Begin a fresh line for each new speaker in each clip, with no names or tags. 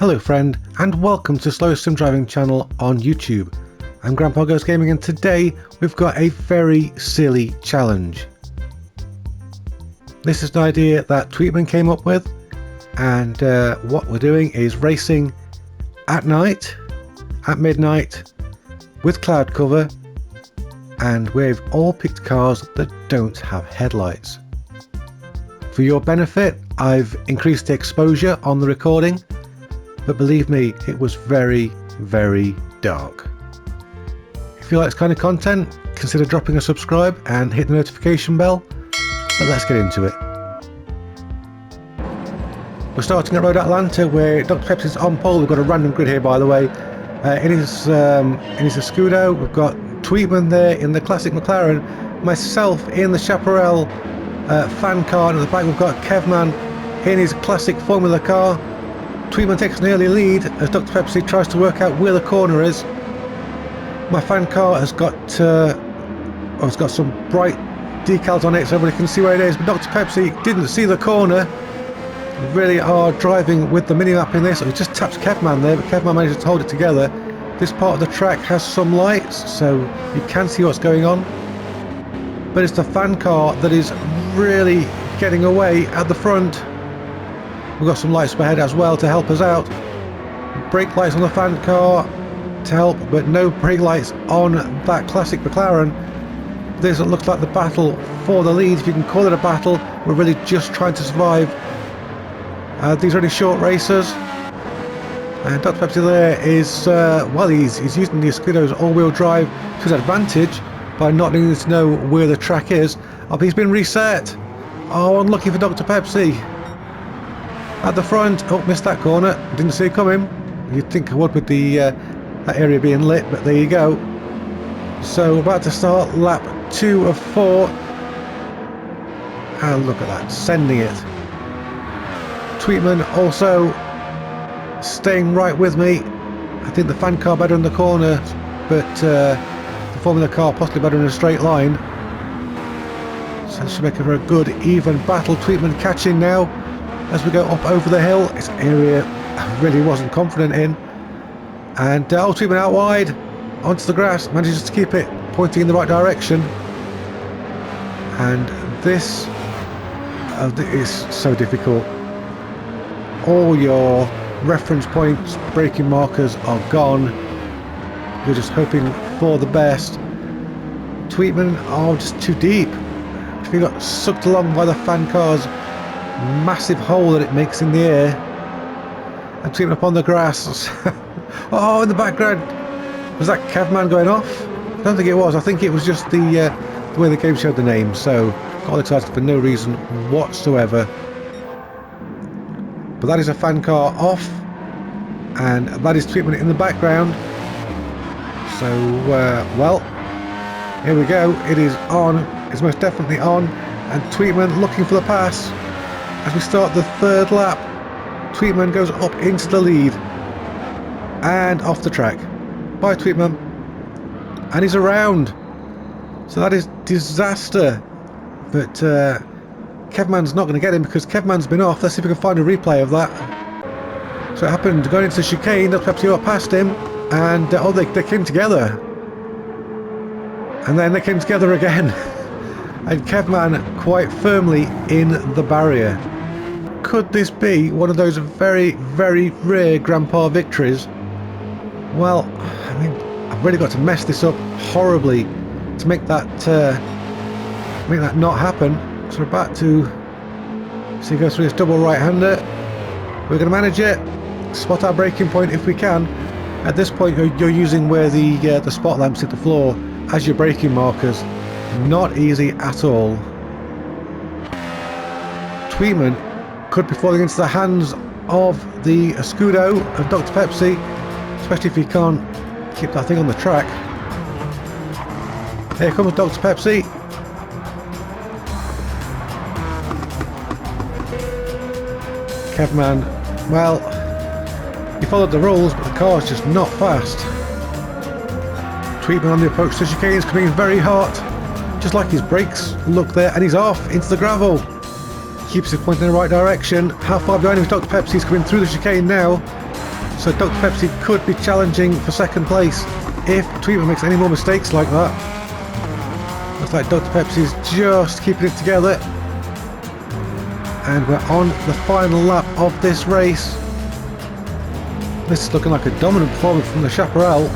Hello friend, and welcome to Slow Sim Driving channel on YouTube. I'm Grandpa Goes Gaming, and today we've got a very silly challenge. This is an idea that Tweetman came up with, and what we're doing is racing at night, at midnight, with cloud cover, and we've all picked cars that don't have headlights. For your benefit, I've increased the exposure on the recording, but believe me, it was very, very dark. If you like this kind of content, consider dropping a subscribe and hit the notification bell, but let's get into it. We're starting at Road Atlanta, where Dr. Pepsi's on pole. We've got a random grid here, by the way. In his Escudo, we've got Tweetman there in the classic McLaren, myself in the Chaparral fan car, and at the back we've got Kevman in his classic Formula car. Tweetman takes an early lead as Dr. Pepsi tries to work out where the corner is. My fan car has got some bright decals on it so everybody can see where it is, but Dr. Pepsi didn't see the corner. We really are driving with the mini-map in this. We just tapped Kevman there, but Kevman managed to hold it together. This part of the track has some lights, so you can see what's going on. But it's the fan car that is really getting away at the front. We've got some lights ahead as well to help us out. Brake lights on the fan car to help, but no brake lights on that classic McLaren. This looks like the battle for the lead, if you can call it a battle. We're really just trying to survive. These are only short races. And Dr. Pepsi there is, well, he's using the Escudo's all-wheel drive to his advantage by not needing to know where the track is. Oh, he's been reset. Oh, unlucky for Dr. Pepsi. At the front, oh, missed that corner, didn't see it coming. You'd think I would with the that area being lit, but there you go. So we're about to start lap 2 of 4. And look at that, sending it. Tweetman also staying right with me. I think the fan car better in the corner, but the Formula car possibly better in a straight line. So this should make it for a good, even battle. Tweetman catching now. As we go up over the hill, it's an area I really wasn't confident in. And Tweetman out wide, onto the grass, manages to keep it pointing in the right direction. And this is so difficult. All your reference points, braking markers are gone. You're just hoping for the best. Tweetman, oh, just too deep. If you got sucked along by the fan cars, massive hole that it makes in the air, and Tweetman up on the grass. Oh, in the background, was that Kevman going off? I don't think it was. I think it was just the way the game showed the name. So got excited for no reason whatsoever. But that is a fan car off, and that is Tweetman in the background. So well, here we go. It is on. It's most definitely on, and Tweetman looking for the pass. As we start the third lap, Tweetman goes up into the lead and off the track. Bye, Tweetman. And he's around. So that is disaster. But Kevman's not going to get him because Kevman's been off. Let's see if we can find a replay of that. So it happened going into the chicane. Dr. Pepsi got past him, and oh, they came together. And then they came together again. And Kevman quite firmly in the barrier. Could this be one of those very, very rare Grandpa victories? Well, I mean, I've really got to mess this up horribly to make that not happen. So we're about to see, go through this double right-hander. We're going to manage it, spot our braking point if we can. At this point, you're using where the spot lamps hit the floor as your braking markers. Not easy at all. Tweetman could be falling into the hands of the Escudo of Dr. Pepsi, especially if he can't keep that thing on the track. Here comes Dr. Pepsi. Kevman, well, he followed the rules, but the car's just not fast. Tweetman on the approach to chicane is coming in very hot. Just like his brakes look there, and he's off into the gravel. keeps it pointing in the right direction. How far behind him is Dr. Pepsi? He's coming through the chicane now. So Dr. Pepsi could be challenging for second place if Tweetman makes any more mistakes like that. Looks like Dr. Pepsi's just keeping it together. And we're on the final lap of this race. This is looking like a dominant performance from the Chaparral,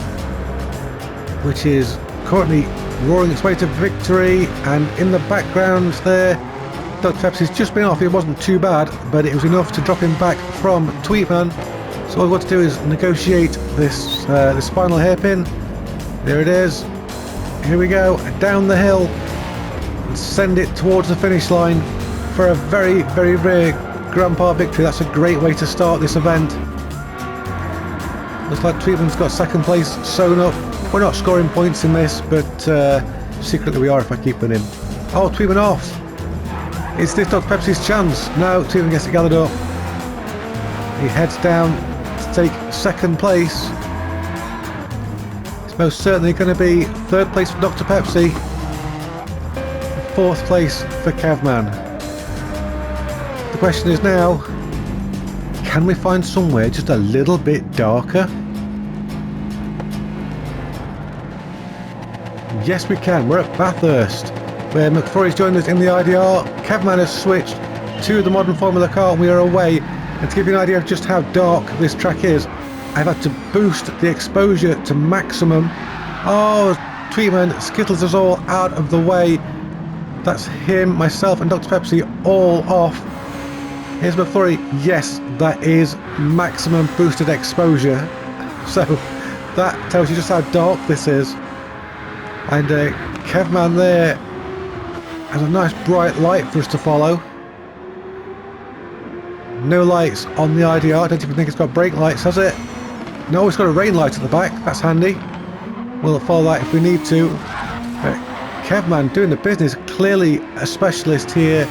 which is currently roaring its way to victory. And in the background there, Dr. Pepsi's just been off. It wasn't too bad, but it was enough to drop him back from Tweetman. So all we've got to do is negotiate this final hairpin. There it is. Here we go, down the hill and send it towards the finish line for a very, very rare Grandpa victory. That's a great way to start this event. Looks like Tweetman's got second place sewn up. We're not scoring points in this, but secretly we are if I keep with him. Oh, Tweetman off. Is this Dr. Pepsi's chance? No, Tweetman gets it gathered up. He heads down to take second place. It's most certainly going to be third place for Dr. Pepsi, fourth place for Kevman. The question is now, can we find somewhere just a little bit darker? Yes we can. We're at Bathurst, where McFlurry's joined us in the IDR. Kevman has switched to the modern Formula car and we are away. And to give you an idea of just how dark this track is, I've had to boost the exposure to maximum. Oh, Tweetman skittles us all out of the way. That's him, myself and Dr. Pepsi all off. Here's McFlurry. Yes, that is maximum boosted exposure. So that tells you just how dark this is. And Kevman there has a nice bright light for us to follow. No lights on the IDR. I don't even think it's got brake lights, has it? No, it's got a rain light at the back. That's handy. We'll follow that if we need to. But Kevman doing the business. Clearly a specialist here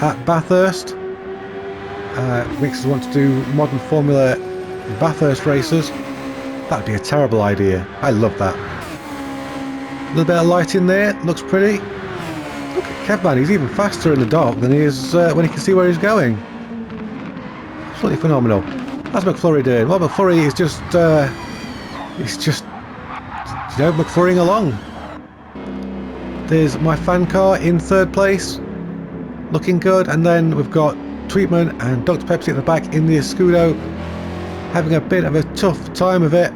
at Bathurst. Makes us want to do modern Formula Bathurst races. That'd be a terrible idea. I love that. A little bit of light in there. Looks pretty. Look at Kevman. He's even faster in the dark than he is when he can see where he's going. Absolutely phenomenal. How's McFlurry doing? Well, McFlurry is just, he's just, you know, McFlurrying along. There's my fan car in third place, looking good, and then we've got Tweetman and Dr. Pepsi at the back in the Escudo, having a bit of a tough time of it.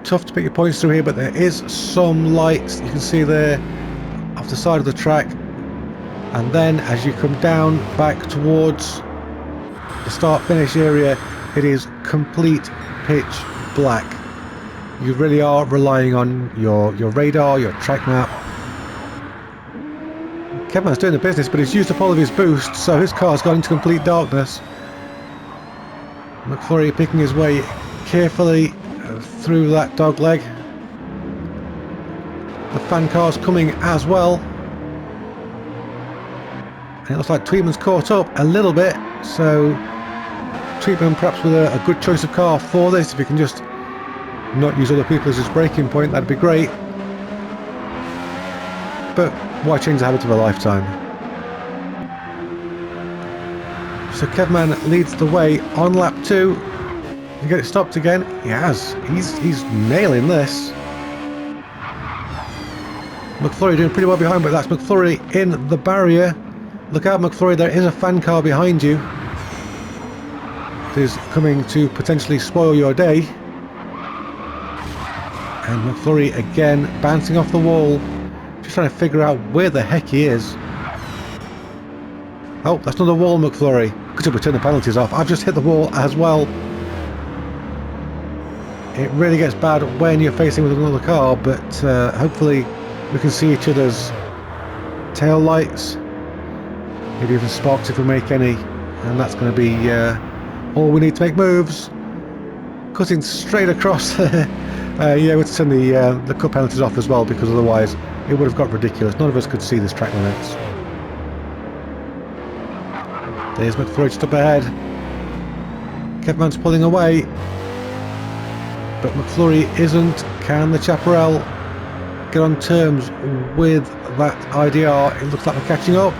Tough to pick your points through here, but there is some lights you can see there off the side of the track, and then as you come down back towards the start-finish area, it is complete pitch black. You really are relying on your radar, your track map. Kevman's doing the business, but he's used up all of his boost, so his car's gone into complete darkness. McFlurry picking his way carefully through that dog leg. The fan car's coming as well. And it looks like Tweetman's caught up a little bit, so Tweetman perhaps with a good choice of car for this. If he can just not use other people as his braking point, that'd be great. But why change the habit of a lifetime? So Kevman leads the way on lap 2. Can he get it stopped again? He has. He's nailing this. McFlurry doing pretty well behind, but that's McFlurry in the barrier. Look out, McFlurry, there is a fan car behind you. It is coming to potentially spoil your day. And McFlurry again bouncing off the wall. Just trying to figure out where the heck he is. Oh, that's another wall, McFlurry. Good job we turned the penalties off. I've just hit the wall as well. It really gets bad when you're facing with another car, but hopefully we can see each other's tail lights. Maybe even sparks if we make any. And that's going to be all we need to make moves. Cutting straight across there. Yeah, we'd turn the cut penalties off as well, because otherwise it would have got ridiculous. None of us could see this track limits. There's McFlurry just up ahead. Kevman's pulling away, but McFlurry isn't. Can the Chaparral get on terms with that IDR? It looks like we're catching up.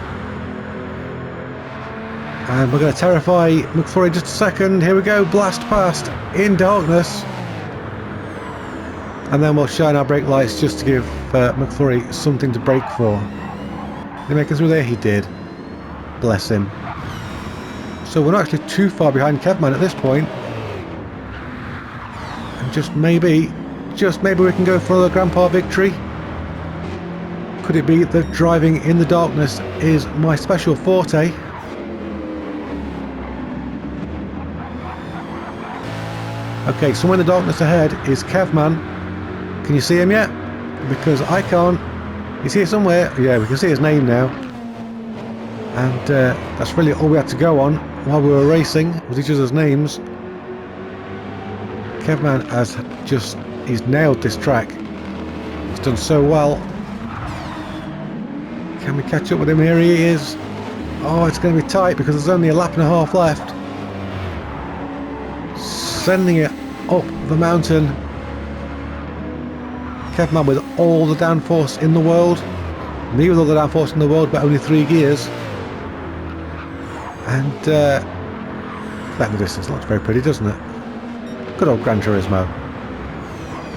And we're going to terrify McFlurry in just a second. Here we go, blast past in darkness. And then we'll shine our brake lights just to give McFlurry something to brake for. Did he make it through there? He did. Bless him. So we're not actually too far behind Kevman at this point. And just maybe we can go for another Grandpa victory. Could it be that driving in the darkness is my special forte? Okay, somewhere in the darkness ahead is Kevman. Can you see him yet? Because I can't. He's here somewhere. Yeah, we can see his name now. And that's really all we had to go on while we were racing, was each other's names. Kevman has he's nailed this track. He's done so well. Can we catch up with him? Here he is. Oh, it's going to be tight because there's only a lap and a half left. Sending it up the mountain. Kevman with all the downforce in the world. Me with all the downforce in the world, but only 3 gears. And that in the distance looks very pretty, doesn't it? Good old Gran Turismo.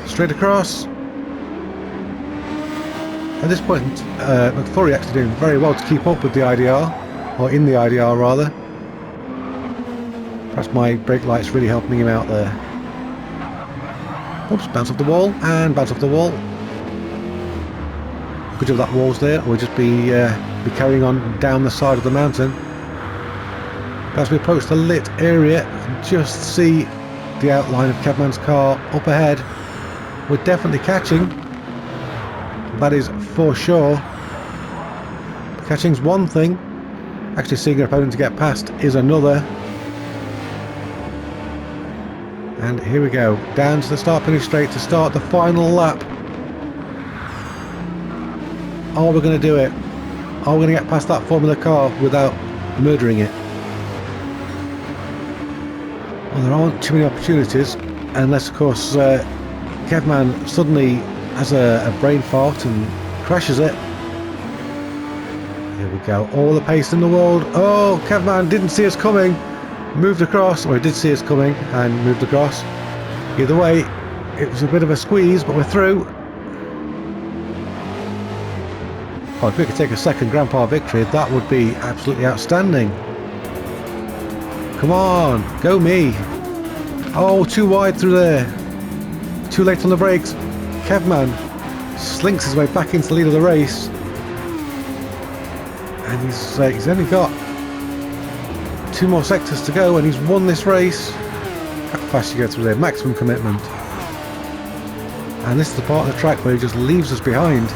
Straight across. At this point, McFlurry actually doing very well to keep up with the IDR, or in the IDR rather. Perhaps my brake light's really helping him out there. Oops, bounce off the wall, and bounce off the wall. Good job that wall's there, or we'll just be carrying on down the side of the mountain. As we approach the lit area, and just see the outline of Kevman's car up ahead. We're definitely catching. That is for sure. Catching's one thing. Actually seeing your opponent to get past is another. And here we go, down to the start finish straight to start the final lap. Are we going to do it? Are we going to get past that Formula car without murdering it? Well, there aren't too many opportunities, unless of course Kevman suddenly has a brain fart and crashes it. Here we go, all the pace in the world. Oh, Kevman didn't see us coming. Moved across, or he did see us coming and moved across. Either way, it was a bit of a squeeze, but we're through. Oh, if we could take a second Grandpa victory, that would be absolutely outstanding. Come on, go me. Oh, too wide through there. Too late on the brakes. Kevman slinks his way back into the lead of the race. And he's only got 2 more sectors to go and he's won this race. How fast you go through there, maximum commitment. And this is the part of the track where he just leaves us behind.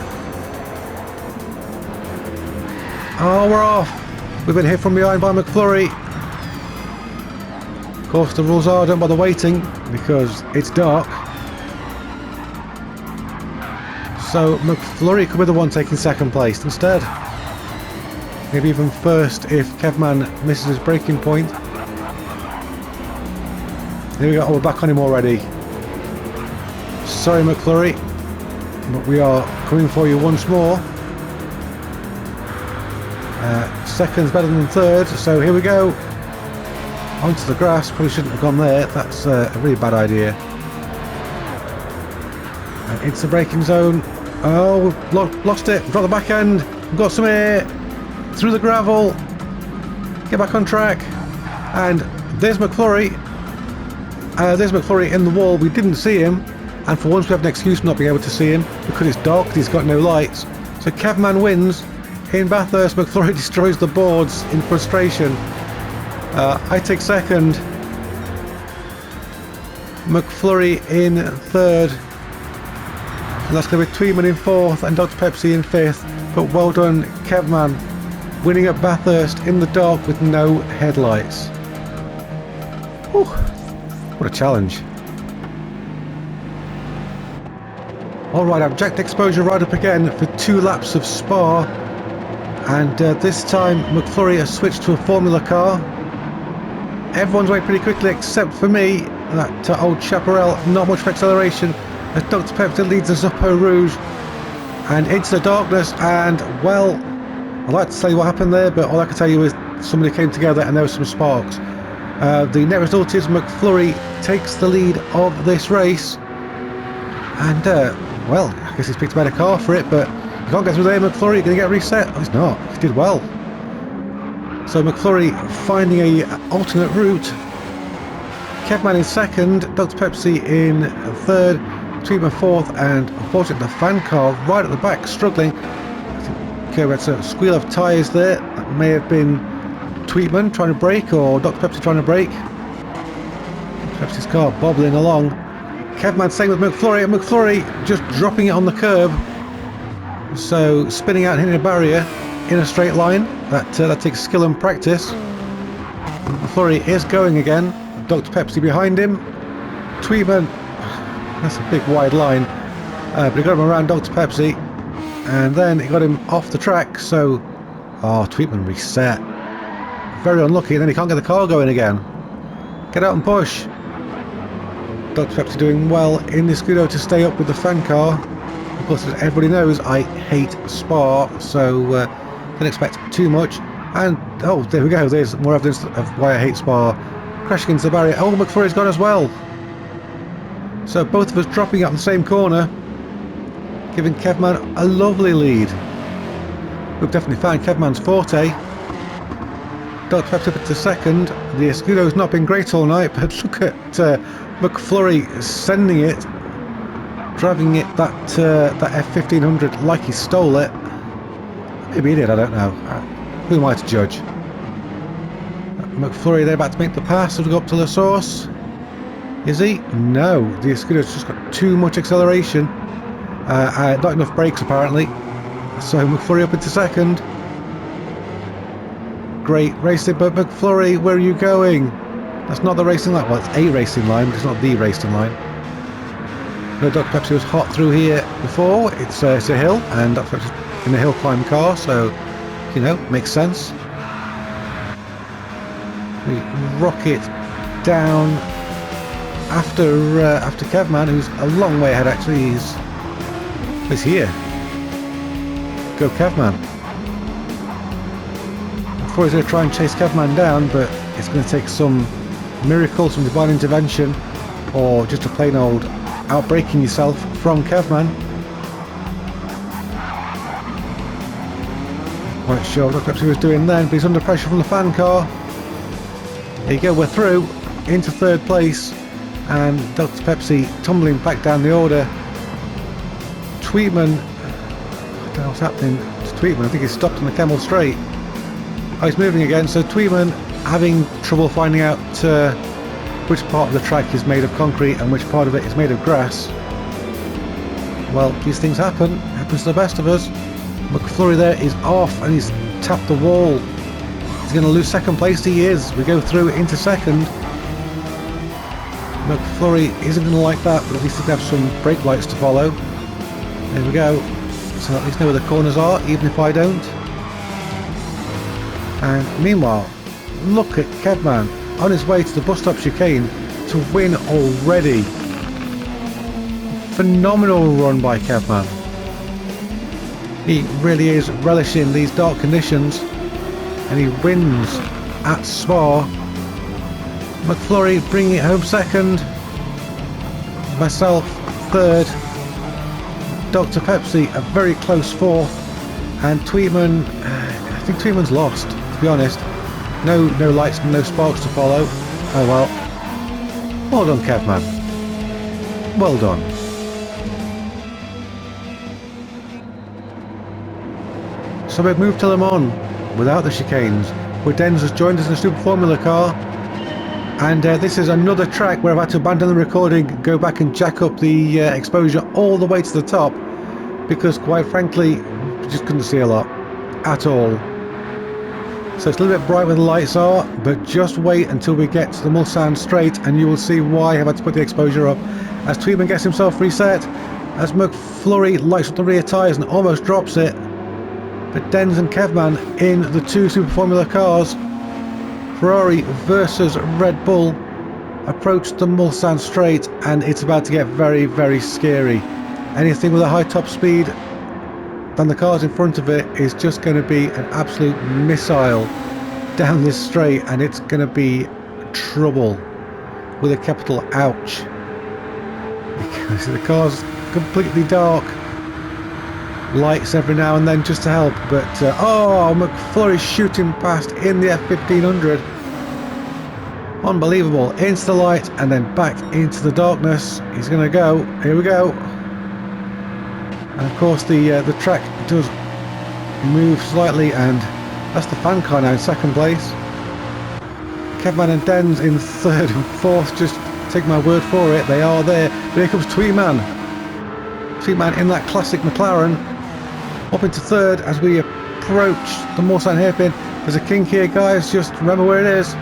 Oh, we're off. We've been hit from behind by McFlurry. Of course the rules are don't bother waiting because it's dark. So McFlurry could be the one taking second place instead. Maybe even first if Kevman misses his braking point. There we go, oh, we're back on him already. Sorry McFlurry, but we are coming for you once more. Second's better than third, so here we go. Onto the grass, probably shouldn't have gone there, that's a really bad idea. And into the braking zone. Oh, we've lost it, we've got the back end, we've got some air. Through the gravel, get back on track, and there's McFlurry. There's McFlurry in the wall. We didn't see him, and for once we have an excuse for not being able to see him because it's dark. He's got no lights. So Kevman wins in Bathurst. McFlurry destroys the boards in frustration. I take second. McFlurry in third, and that's going to be Tweedman in fourth and Dr. Pepsi in fifth. But well done, Kevman, winning at Bathurst in the dark with no headlights. Whew, what a challenge. Alright, I've jacked exposure right up again for 2 laps of Spa, and this time McFlurry has switched to a Formula car. Everyone's away pretty quickly except for me. That old Chaparral, not much for acceleration as Dr. Pepsi leads us up Eau Rouge and into the darkness. And well, I'd like to tell you what happened there, but all I can tell you is somebody came together and there were some sparks. The net result is McFlurry takes the lead of this race, and well, I guess he's picked a better car for it, but you can't get through there. McFlurry, going to get reset? Oh, he's not. He did well. So McFlurry finding a alternate route. Kevman in second, Dr. Pepsi in third, Tweetman fourth, and unfortunately the fan car right at the back struggling. I think that's a squeal of tyres there. That may have been Tweetman trying to brake, or Dr. Pepsi trying to brake. Pepsi's car bobbling along. Kevman staying with McFlurry, and McFlurry just dropping it on the curb. So spinning out and hitting a barrier in a straight line. That takes skill and practice. McFlurry is going again. Dr. Pepsi behind him. Tweetman, that's a big wide line, but he got him around Dr. Pepsi, and then he got him off the track. So, oh, Tweetman reset. Very unlucky, and then he can't get the car going again. Get out and push. Dr. Pepsi doing well in the Scudo to stay up with the fan car. Of course, as everybody knows, I hate Spa, so don't expect too much. And oh, there we go. There's more evidence of why I hate Spa. Crashing into the barrier. Oh, McFlurry's gone as well. So both of us dropping out the same corner, giving Kevman a lovely lead. We've definitely found Kevman's forte. Dr. Pepsi up into second. The Escudo's not been great all night, but look at McFlurry sending it, driving it that F1500 like he stole it. Maybe he did, I don't know. Who am I to judge? McFlurry, they're about to make the pass as we go up to the source. Is he? No. The Escudo's just got too much acceleration. Not enough brakes apparently. So McFlurry up into second. Great racing, but McFlurry, where are you going? That's not the racing line. Well, it's a racing line, but it's not the racing line. No, Dr. Pepsi was hot through here before. It's a hill, and Dr. Pepsi's in a hill climb car, so, you know, makes sense. We rocket down after Kevman, who's a long way ahead actually. He's here. Go Kevman. Before he's going to try and chase Kevman down, but it's going to take some miracle, some divine intervention, or just a plain old outbraking yourself from Kevman. Quite sure what he was doing then, but he's under pressure from the fan car. There you go, we're through into third place, and Dr. Pepsi tumbling back down the order. Tweetman, I don't know what's happening to Tweetman. I think he's stopped on the Camel Straight. Oh, he's moving again. So Tweetman having trouble finding out which part of the track is made of concrete and which part of it is made of grass. Well, these things happen. It happens to the best of us. McFlurry there is off, and he's tapped the wall. He's going to lose second place. He is. We go through into second. McFlurry isn't going to like that, but at least he's going to have some brake lights to follow. There we go. So at least know where the corners are, even if I don't. And meanwhile, look at Kevman on his way to the bus stop chicane to win already. Phenomenal run by Kevman. He really is relishing these dark conditions, and he wins at Spa. McFlurry bringing it home second. Myself third. Dr. Pepsi a very close fourth, and Tweetman, I think Tweetman's lost, to be honest. No lights and no sparks to follow. Oh well. Well done, Kevman. Well done. So we've moved to Le Mans without the chicanes, where Denz has joined us in a Super Formula car. And this is another track where I've had to abandon the recording, go back and jack up the exposure all the way to the top, because quite frankly, you just couldn't see a lot at all. So it's a little bit bright where the lights are, but just wait until we get to the Mulsanne straight and you will see why I've had to put the exposure up. As Tweetman gets himself reset, as McFlurry lights up the rear tyres and almost drops it. But Denz and Kevman in the two Super Formula cars, Ferrari versus Red Bull, approach the Mulsanne straight, and it's about to get very, very scary. Anything with a high top speed than the cars in front of it is just going to be an absolute missile. down this straight, and it's going to be trouble with a capital ouch, because the car's completely dark. Lights every now and then just to help, but oh, McFlurry's shooting past in the F1500. Unbelievable. Into the light and then back into the darkness. He's going to go. Here we go. And of course the track does move slightly, and that's the fan car now in second place. Kevman and Dens in third and fourth. Just take my word for it, they are there. But here comes Tweetman. Tweetman in that classic McLaren. Up into third as we approach the Moorsan hairpin. There's a kink here, guys. Just remember where it is.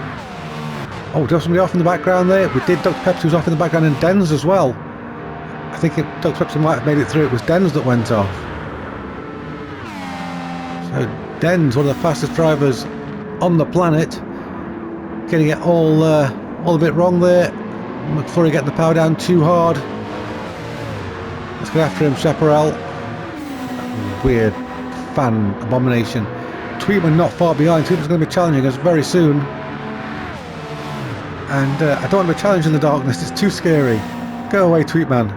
Oh, do you have somebody off in the background there? We did. Dr. Pepsi was off in the background, and Dens as well. I think Dr. Pepsi might have made it through. It was Dens that went off. So Dens, one of the fastest drivers on the planet, getting it all a bit wrong there. McFlurry getting the power down too hard. Let's get after him, Chaparral. Weird fan abomination. Tweetman not far behind. Tweetman's going to be challenging us very soon. And I don't want to be challenged in the darkness, it's too scary. Go away, Tweetman.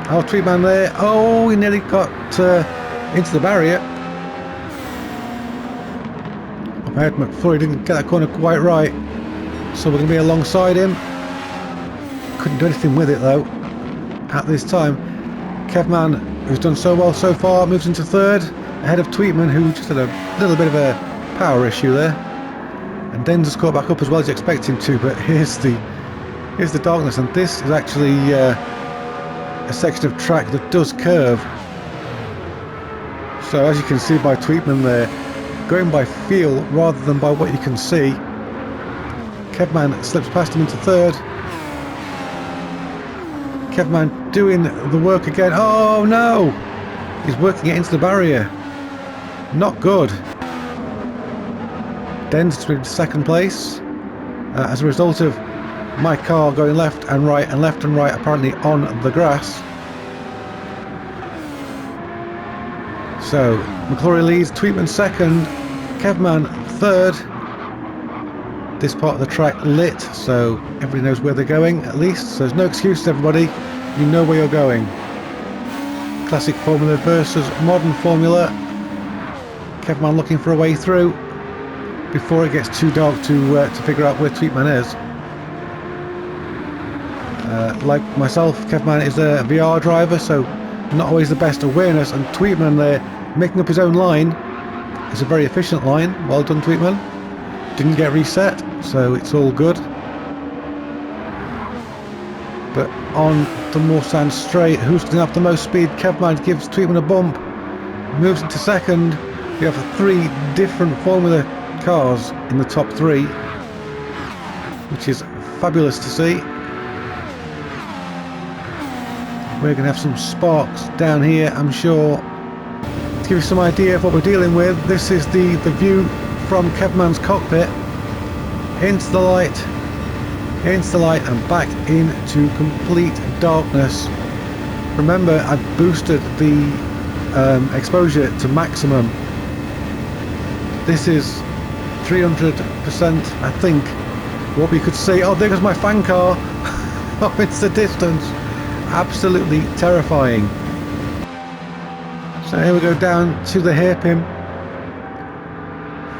Oh, Tweetman there. Oh, he nearly got into the barrier. Up ahead, McFlurry didn't get that corner quite right. So we're going to be alongside him. Couldn't do anything with it though at this time. Kevman, who's done so well so far, moves into third, ahead of Tweetman, who just had a little bit of a power issue there. And Dens has caught back up as well as you expect him to, but here's the darkness, and this is actually a section of track that does curve. So as you can see by Tweetman there, going by feel rather than by what you can see. Kevman slips past him into third. Kevman doing the work again. Oh no! He's working it into the barrier. Not good. Dens to second place as a result of my car going left and right apparently on the grass. So McFlurry leads, Tweetman second, Kevman third. This part of the track lit, so everybody knows where they're going at least, so there's no excuse, everybody, you know where you're going. Classic Formula versus modern Formula. Kevman looking for a way through before it gets too dark to figure out where Tweetman is. Like myself, Kevman is a VR driver, so not always the best awareness, and Tweetman there making up his own line. It's a very efficient line. Well done, Tweetman. Didn't get reset, so it's all good. But on the Moorsan straight, who's going to have the most speed? Kevman gives Tweetman a bump, moves into second. We have 3 different Formula cars in the top 3, which is fabulous to see. We're going to have some sparks down here, I'm sure. To give you some idea of what we're dealing with, this is the view from Kevman's cockpit. Into the light, and back into complete darkness. Remember, I've boosted the exposure to maximum. This is 300%, I think, what we could see. Oh, there goes my fan car off into the distance. Absolutely terrifying. So here we go down to the hairpin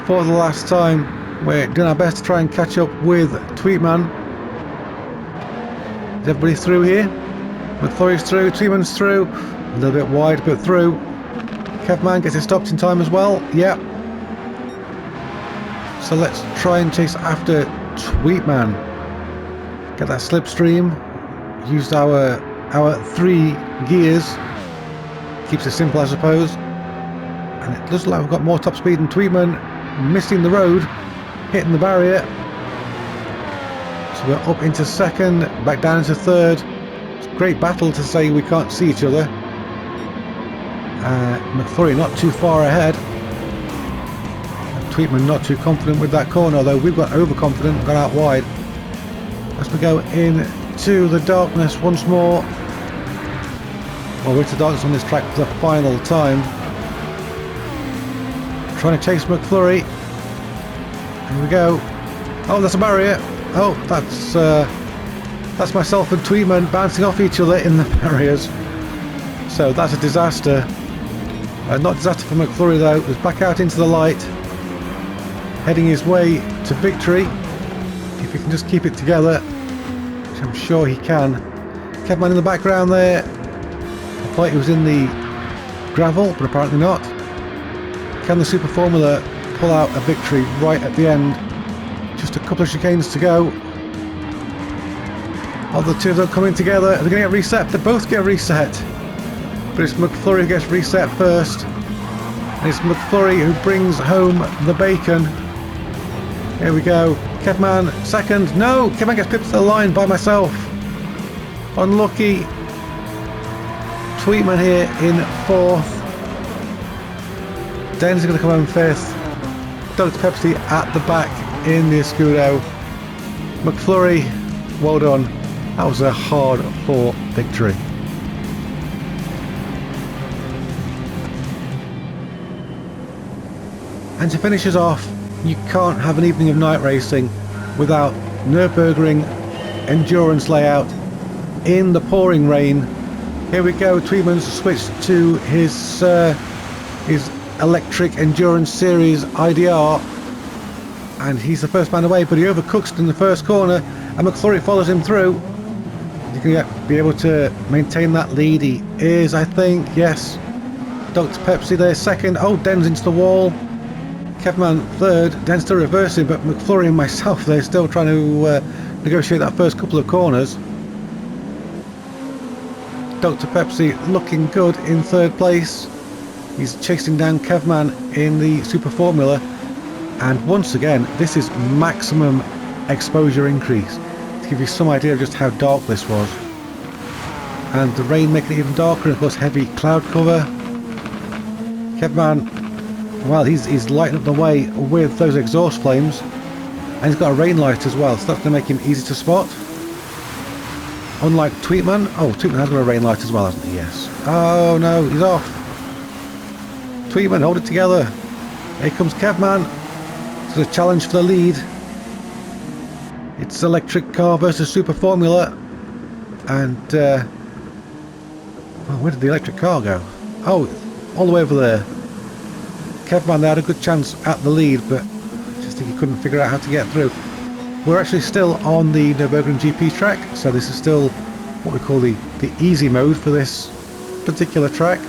for the last time. We're doing our best to try and catch up with Tweetman. Is everybody through here? McFlurry's through, Tweetman's through. A little bit wide, but through. Kevman gets it stopped in time as well. Yep. So let's try and chase after Tweetman. Get that slipstream. Used our 3 gears. Keeps it simple, I suppose. And it looks like we've got more top speed than Tweetman. Missing the road, hitting the barrier. So we're up into second, back down into third. It's a great battle to say we can't see each other. McFlurry not too far ahead. Tweetman not too confident with that corner, although we've got overconfident, got out wide. As we go into the darkness once more. Well, we're into darkness on this track for the final time. Trying to chase McFlurry. Here we go. Oh, that's a barrier. Oh, that's myself and Tweedman bouncing off each other in the barriers. So that's a disaster. Not a disaster for McFlurry though. He's back out into the light, heading his way to victory. If he can just keep it together, which I'm sure he can. Kevman in the background there. I thought he was in the gravel, but apparently not. Can the Super Formula pull out a victory right at the end? Just a couple of chicanes to go. All the two of them coming together. They're going to get reset. They both get reset. But it's McFlurry who gets reset first. And it's McFlurry who brings home the bacon. Here we go. Kevman second. No! Kevman gets pipped to the line by myself. Unlucky. Tweetman here in fourth. Den's going to come home fifth. Dr. Pepsi at the back in the Escudo. McFlurry, well done. That was a hard-fought victory. And to finish us off, you can't have an evening of night racing without Nurburgring endurance layout in the pouring rain. Here we go. Tweedman's switched to his electric endurance series IDR, and he's the first man away, but he overcooks in the first corner, and McFlurry follows him through. He's going to be able to maintain that lead. He is, I think. Yes. Dr. Pepsi there second. Oh, Den's into the wall. Kevman third. Den's still reversing, but McFlurry and myself, they're still trying to negotiate that first couple of corners. Dr. Pepsi looking good in third place. He's chasing down Kevman in the Super Formula, and once again this is maximum exposure increase to give you some idea of just how dark this was, and the rain making it even darker, and of course heavy cloud cover. Kevman, well, he's lighting up the way with those exhaust flames, and he's got a rain light as well, so that's going to make him easy to spot. Unlike Tweetman. Oh, Tweetman has got a rain light as well, hasn't he? Yes. Oh no, he's off. Tweedman, hold it together. Here comes Kevman. It's a challenge for the lead. It's electric car versus Super Formula. And, well, where did the electric car go? Oh, all the way over there. Kevman, they had a good chance at the lead, but I just think he couldn't figure out how to get through. We're actually still on the Nurburgring GP track, so this is still what we call the easy mode for this particular track.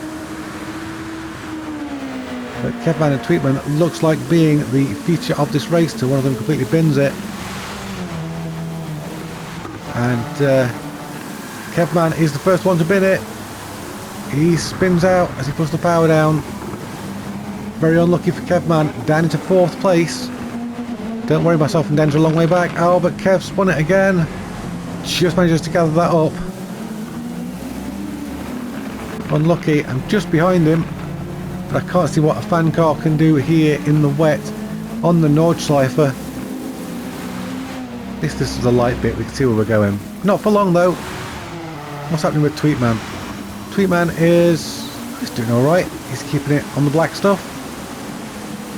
But Kevman and Tweetman looks like being the feature of this race till one of them completely bins it. And Kevman is the first one to bin it. He spins out as he puts the power down. Very unlucky for Kevman, down into fourth place. Don't worry, myself and Den's a long way back. Oh, but Kev spun it again. Just manages to gather that up. Unlucky, I'm just behind him. But I can't see what a fan car can do here in the wet on the Nordshliefe. At least this is a light bit, we can see where we're going. Not for long though. What's happening with Tweetman? Tweetman he's doing alright. He's keeping it on the black stuff.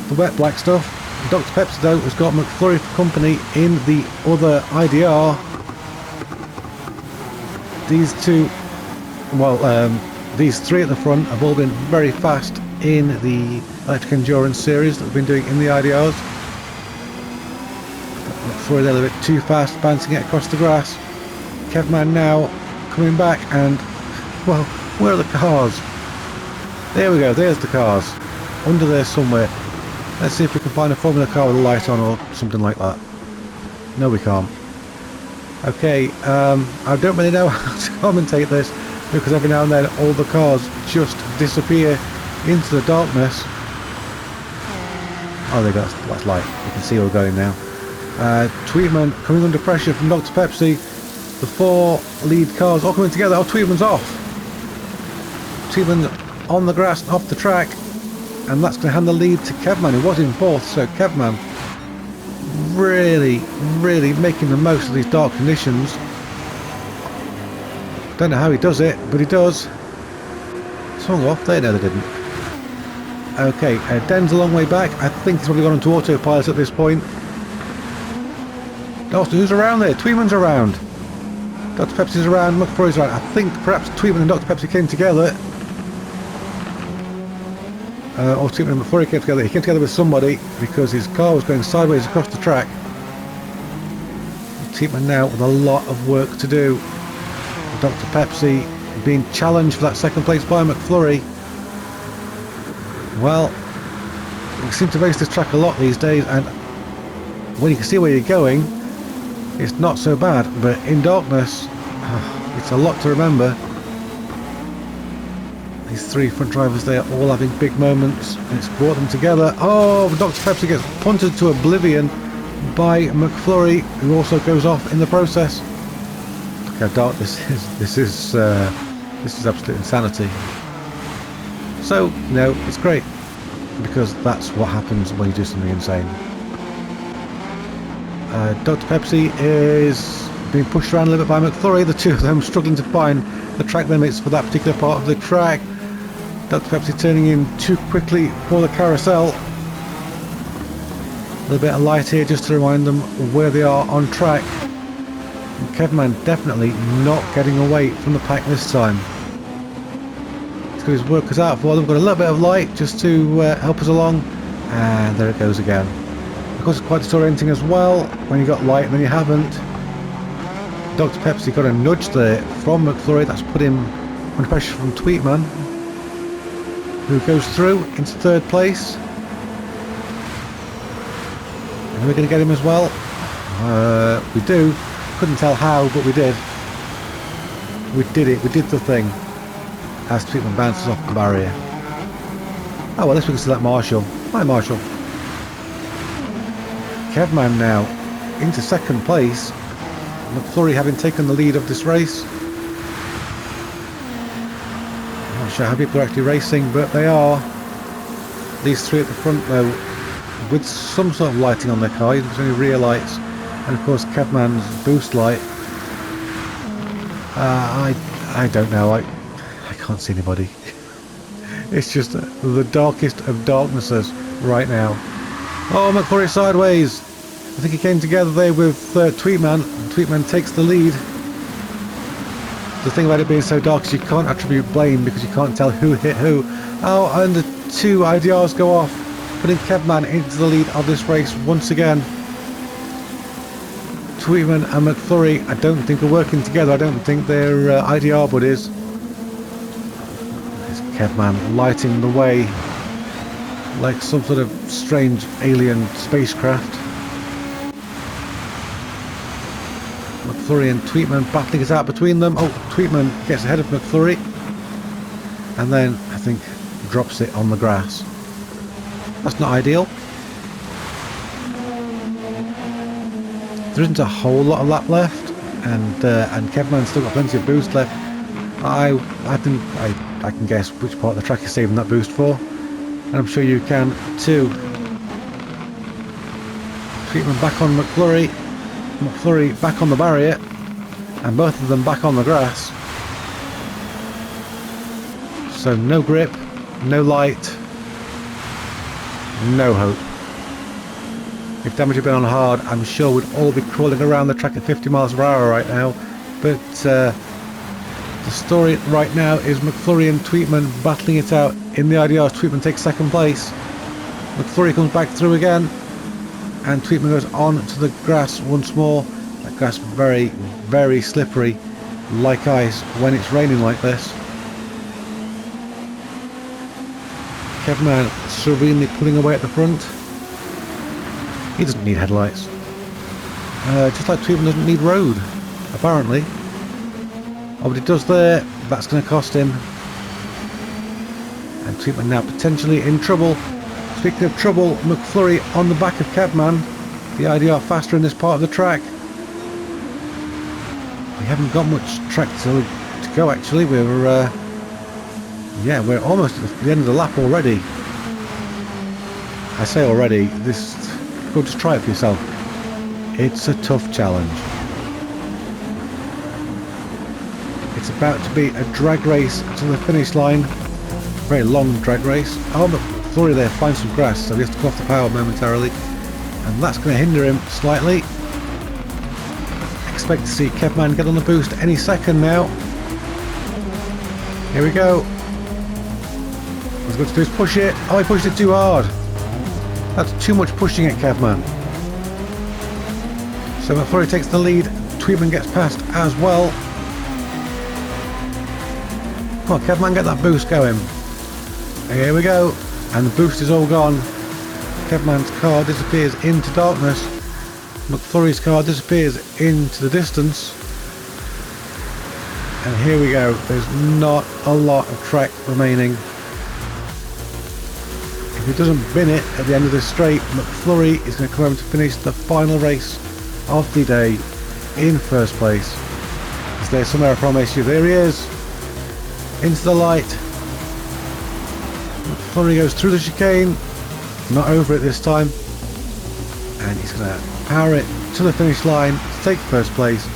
The wet black stuff. Dr. Pepsi though has got McFlurry for company in the other IDR. These two, well, these three at the front have all been very fast in the electric endurance series that we've been doing in the IDRs. McFlurry a little bit too fast, bouncing it across the grass. Kevman now coming back, and well, where are the cars? There we go, there's the cars. Under there somewhere. Let's see if we can find a Formula car with a light on or something like that. No, we can't. Okay, I don't really know how to commentate this, because every now and then all the cars just disappear into the darkness. Oh, there you go, that's light. You can see where we're going now. Tweetman coming under pressure from Dr. Pepsi. The four lead cars all coming together. Oh, Tweetman's off. Tweetman's on the grass, off the track. And that's going to hand the lead to Kevman, who was in fourth. So Kevman really, really making the most of these dark conditions. Don't know how he does it, but he does. Swung off there. No, they didn't. Okay, Den's a long way back. I think he's probably gone into autopilot at this point. Oh, so who's around there? Tweeman's around. Dr. Pepsi's around, McFlurry's around. I think perhaps Tweeman and Dr. Pepsi came together. Or Tweeman and McFlurry came together. He came together with somebody because his car was going sideways across the track. Tweeman now with a lot of work to do. Dr. Pepsi being challenged for that second place by McFlurry. Well, we seem to race this track a lot these days, and when you can see where you're going, it's not so bad, but in darkness, it's a lot to remember. These three front drivers, they are all having big moments, and it's brought them together. Oh, Dr. Pepsi gets punted to oblivion by McFlurry, who also goes off in the process. Look how dark this is. This is absolute insanity. So, no, it's great, because that's what happens when you do something insane. Dr. Pepsi is being pushed around a little bit by McFlurry, the two of them struggling to find the track limits for that particular part of the track. Dr. Pepsi turning in too quickly for the carousel. A little bit of light here just to remind them where they are on track. And Kevman definitely not getting away from the pack this time. He's got his work cut out for them. We've got a little bit of light just to help us along, and there it goes again. Of course, it's quite disorienting as well when you got light and then you haven't. Dr. Pepsi got a nudge there from McFlurry. That's put him under pressure from Tweetman, who goes through into third place. And we're going to get him as well. We do. Couldn't tell how, but we did. We did it. We did the thing. As Tweetman bounces off the barrier. Oh, well, at least we can see that Marshall. Hi, Marshall. Kevman now into second place. McFlurry having taken the lead of this race. I'm not sure how people are actually racing, but they are. These three at the front though, with some sort of lighting on their car, even if it's only rear lights, and of course Kevman's boost light. I don't know. I can't see anybody. It's just the darkest of darknesses right now. Oh, McFlurry sideways. I think he came together there with Tweetman. Tweetman takes the lead. The thing about it being so dark is you can't attribute blame because you can't tell who hit who. Oh, and the two IDRs go off, putting Kevman into the lead of this race once again. Tweetman and McFlurry, I don't think are working together. I don't think they're IDR buddies. There's Kevman lighting the way like some sort of strange alien spacecraft. McFlurry and Tweetman battling it out between them. Oh, Tweetman gets ahead of McFlurry and then I think drops it on the grass. That's not ideal. There isn't a whole lot of lap left, and Kevman's still got plenty of boost left. I can guess which part of the track is saving that boost for. And I'm sure you can too. Tweetman back on McFlurry. McFlurry back on the barrier. And both of them back on the grass. So no grip, no light, no hope. If damage had been on hard, I'm sure we'd all be crawling around the track at 50 miles per hour right now. But the story right now is McFlurry and Tweetman battling it out in the IDRs. Tweetman takes second place. McFlurry comes back through again, and Tweetman goes on to the grass once more. That grass very, very slippery, like ice when it's raining like this. Kevman serenely pulling away at the front. He doesn't need headlights. Just like Tweetman doesn't need road, apparently. Oh, but it does there. That's going to cost him. And Tweetman now potentially in trouble. Speaking of trouble, McFlurry on the back of Kevman. The IDR faster in this part of the track. We haven't got much track to go actually. We're almost at the end of the lap already. I say already. Go just try it for yourself. It's a tough challenge. It's about to be a drag race to the finish line. Very long drag race. Oh, but McFlurry there finds some grass, so he has to go off the power momentarily. And that's going to hinder him slightly. expect to see Kevman get on the boost any second now. Here we go. What's he got to do is push it. Oh, he pushed it too hard. That's too much pushing it, Kevman. So McFlurry takes the lead. Tweetman gets past as well. Come on, Kevman, get that boost going. And here we go. And the boost is all gone. Kevman's car disappears into darkness. McFlurry's car disappears into the distance. And here we go. There's not a lot of track remaining. If he doesn't bin it at the end of this straight, McFlurry is going to come home to finish the final race of the day in first place. Is there somewhere, I promise you? There he is. Into the light. McFlurry goes through the chicane. Not over it this time. And he's going to power it to the finish line to take first place.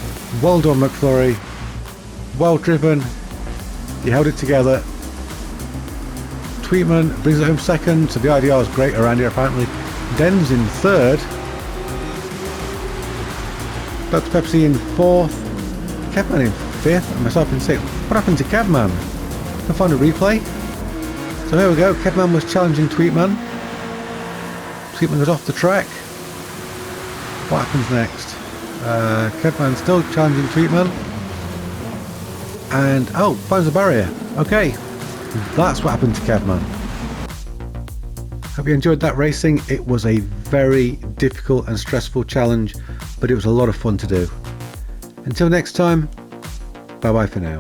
Well done, McFlurry. Well driven. He held it together. Tweetman brings it home second, so the IDR is great around here apparently. Den's in third. Dr. Pepsi in fourth. Kevman in fifth, and myself in sixth. What happened to Kevman? Can I find a replay? So here we go. Kevman was challenging Tweetman. Tweetman goes off the track. What happens next? Kevman still challenging Tweetman. And, oh, finds the barrier. Okay, that's what happened to Kevman. Hope you enjoyed that racing. It was a very difficult and stressful challenge, but it was a lot of fun to do. Until next time, bye bye for now.